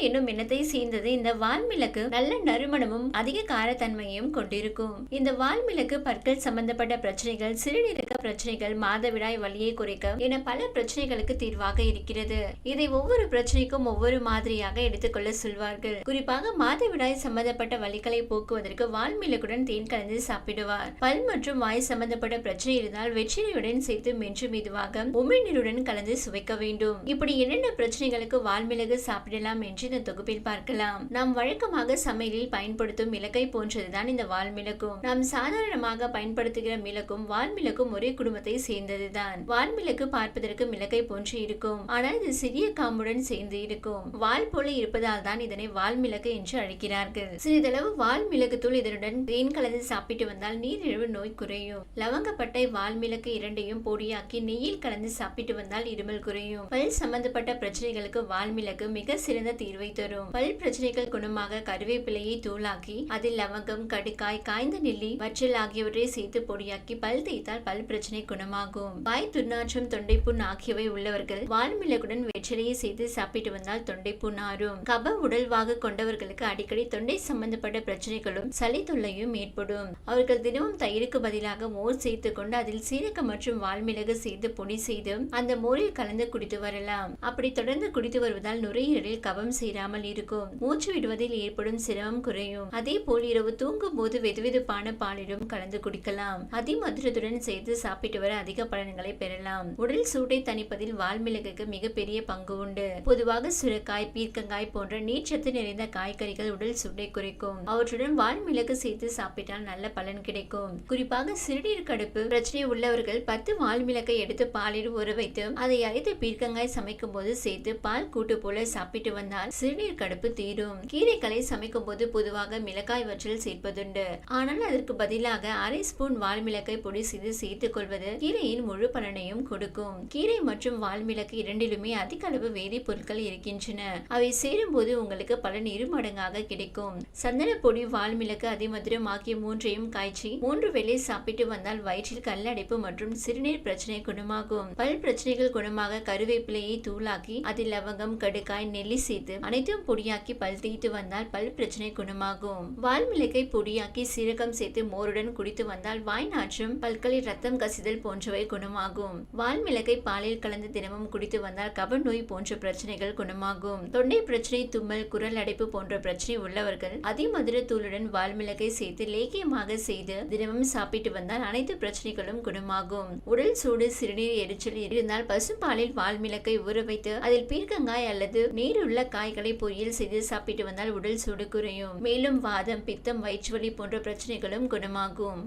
என்னும் எண்ணத்தை சேர்ந்தது. இந்த வால்மிளகு நல்ல நறுமணமும் அதிக காரத்தன்மையும் கொண்டிருக்கும். இந்த வால்மிளகு பற்கள் சம்பந்தப்பட்ட பிரச்சனைகள், சிறுநீரக பிரச்சனைகள், மாதவிடாய் வலியை குறைக்க என பல பிரச்சனைகளுக்கு தீர்வாக இருக்கிறது. இதை ஒவ்வொரு பிரச்சனைக்கும் ஒவ்வொரு மாதிரியாக எடுத்துக்கொள்ள சொல்வார்கள். குறிப்பாக மாதவிடாய் சம்பந்தப்பட்ட வலிகளை போக்குவதற்கு வால்மிளகுடன் தேன் கலந்து சாப்பிடுவார். பல் மற்றும் வாய் சம்பந்தப்பட்ட பிரச்சனை இருந்தால் வெற்றிலையுடன் சேர்த்து மென்று மெதுவாக உமிழ்நீருடன் கலந்து சுவைக்க வேண்டும். இப்படி என்னென்ன பிரச்சனைகளுக்கு வால்மிளகு சாப்பிடலாம் என்று இந்த தொகுப்பில் பார்க்கலாம். நாம் வழக்கமாக சமையலில் பயன்படுத்தும் மிளகை போன்றதுதான் இந்த வால்மிளகும். நாம் சாதாரணமாக பயன்படுத்துகிற மிளகும் வால்மிளகும் ஒரே குடும்பத்தை சேர்ந்ததுதான். வால்மிளகு பார்ப்பதற்கு மிளகை போன்று இருக்கும், ஆனால் இது சிறிய காம்புடன் சேர்ந்து இருக்கும். வால் போல இருப்பதால் தான் இதனை வால்மிளகு என்று அழைக்கிறார்கள். சிறிதளவு வால்மிளகு தூள் இதனுடன் தேன் கலந்து சாப்பிட்டு வந்தால் நீரிழிவு நோய் குறையும். லவங்கப்பட்டை வால்மிளகு இரண்டையும் பொடியாக்கி நெய்யில் கலந்து சாப்பிட்டு வந்தால் இருமல் குறையும். பல் சம்பந்தப்பட்ட பிரச்சனைகளுக்கு வால்மிளகு மிக சிறந்த தீர்வை தரும். பல் பிரச்சனைகள் குணமாக கருவேப்பிலையை தூளாக்கி அதில் லவங்கம், கடுக்காய், காய்ந்த நெல்லி, வற்றல் ஆகியவற்றை சேர்த்து பொடியாக்கி பல் தேய்த்தால் பல் பிரச்சனை குணமாகும். வாய் துர்நாற்றம், தொண்டைப்புண் ஆகியவை உள்ளவர்கள் வால்மிளகுடன் வெற்றிலையை சேர்த்து சாப்பிட்டு வந்தால் தொண்டைப்புண் ஆறும். கப உடல்வாக கொண்டவர்களுக்கு அடிக்கடி தொண்டை சம்பந்தப்பட்ட பிரச்சனைகளும் சளி தொல்லையும் ஏற்படும். அவர்கள் தினமும் தயிருக்கு பதிலாக மோர் சேர்த்து கொண்டு அதில் சீரகம் மற்றும் வால்மிளகு சேர்த்து பொடி செய்து அந்த மோரில் கலந்து குடித்து வரலாம். அப்படி தொடர்ந்து குடித்து வருவதால் நுரையீரலில் கபம் சேராமல் இருக்கும். மூச்சு விடுவதில் ஏற்படும் சிரமம் குறையும். அதே போல் இரவு தூங்கும் போது வெதுவெதுப்பான பாலிலும் கலந்து குடிக்கலாம். அதிமதுரத்துடன் சேர்த்து சாப்பிட்டு வர அதிக பலன்களை பெறலாம். உடல் சூட்டை தணிப்பதில் வால்மிளகுக்கு மிகப்பெரிய பங்கு உண்டு. பொதுவாக சுரைக்காய், பீர்க்கங்காய் போன்ற நீர்ச்சத்து நிறைந்த காய்கறிகள் உடல் சூட்டை குறைக்கும். அவற்றுடன் வால்மிளகு சேர்த்து சாப்பிட்டால் நல்ல பலன் கிடைக்கும். குறிப்பாக சிறுநீர் கடுப்பு பிரச்சனை உள்ளவர்கள் 10 வால்மிளகை எடுத்து பாலில் ஊற வைத்து அதை அரைத்து பீர்க்கங்காய் சமைக்கும் போது சேர்த்து பால் கூட்டு போல சாப்பிட்டு வந்தால் சிறுநீர் கடுப்பு தீரும். கீரைகளை சமைக்கும் போது பொதுவாக மிளகாய் வற்றல் சேர்ப்பதுண்டு. ஆனால் அதற்கு பதிலாக அரை ஸ்பூன் வால்மிளகை பொடி செய்து சேர்த்துக் கொள்வது கீரையின் முழு பலனையும் கொடுக்கும். கீரை மற்றும் வால்மிளகு இரண்டிலுமே அதிக அளவு வேதிப்பொருட்கள் இருக்கின்றன. அவை சேரும் போது உங்களுக்கு பலன் 2 மடங்காக கிடைக்கும். சந்தன பொடி, வால்மிளகு, அதிமதுரம் ஆகிய மூன்றையும் காய்ச்சி 3 வேளை சாப்பிட்டு வந்தால் வயிற்றில் கல்லடைப்பு மற்றும் சிறுநீர் பிரச்சனை குணமாகும். பல் பிரச்சனைகள் குணமாக கருவேப்பிலையை தூளாக்கி அதில் லவங்கம், கடுக்காய், நெல்லி சேர்த்து அனைத்தும் பொடியாக்கி பல் தேய்த்து வந்தால் பல் பிரச்சனை குணமாகும். வால்மிளகை பொடியாக்கி சீரகம் சேர்த்து மோருடன் குடித்து வந்தால் வாய் நாற்றம், பல்களில் ரத்தம் கசிதல் போன்றவை குணமாகும். வால்மிளகை பாலில் கலந்து தினமும் குடித்து வந்தால் கப நோய் போன்ற பிரச்சனைகள் குணமாகும். தொண்டை பிரச்சனை, தும்மல், குரல் அடைப்பு போன்ற பிரச்சனை உள்ளவர்கள் அதிமதுர தூளுடன் வால்மிளகை சேர்த்து லேகியமாக செய்து தினமும் சாப்பிட்டு வந்தால் அனைத்து பிரச்சனைகளும் குணமாகும். உடல் சூடு, சிறுநீர் எரிச்சல் இருந்தால் பசும்பாலில் வால்மிளகை ஊற வைத்து அதில் பீர்க்கங்காய் அல்லது நீருள்ள காய்களை பொரியல் செய்து சாப்பிட்டு வந்தால் உடல் சூடு குறையும். மேலும் வாதம், பித்தம், வயிற்றுவலி போன்ற பிரச்சனைகளும் குணமாகும்.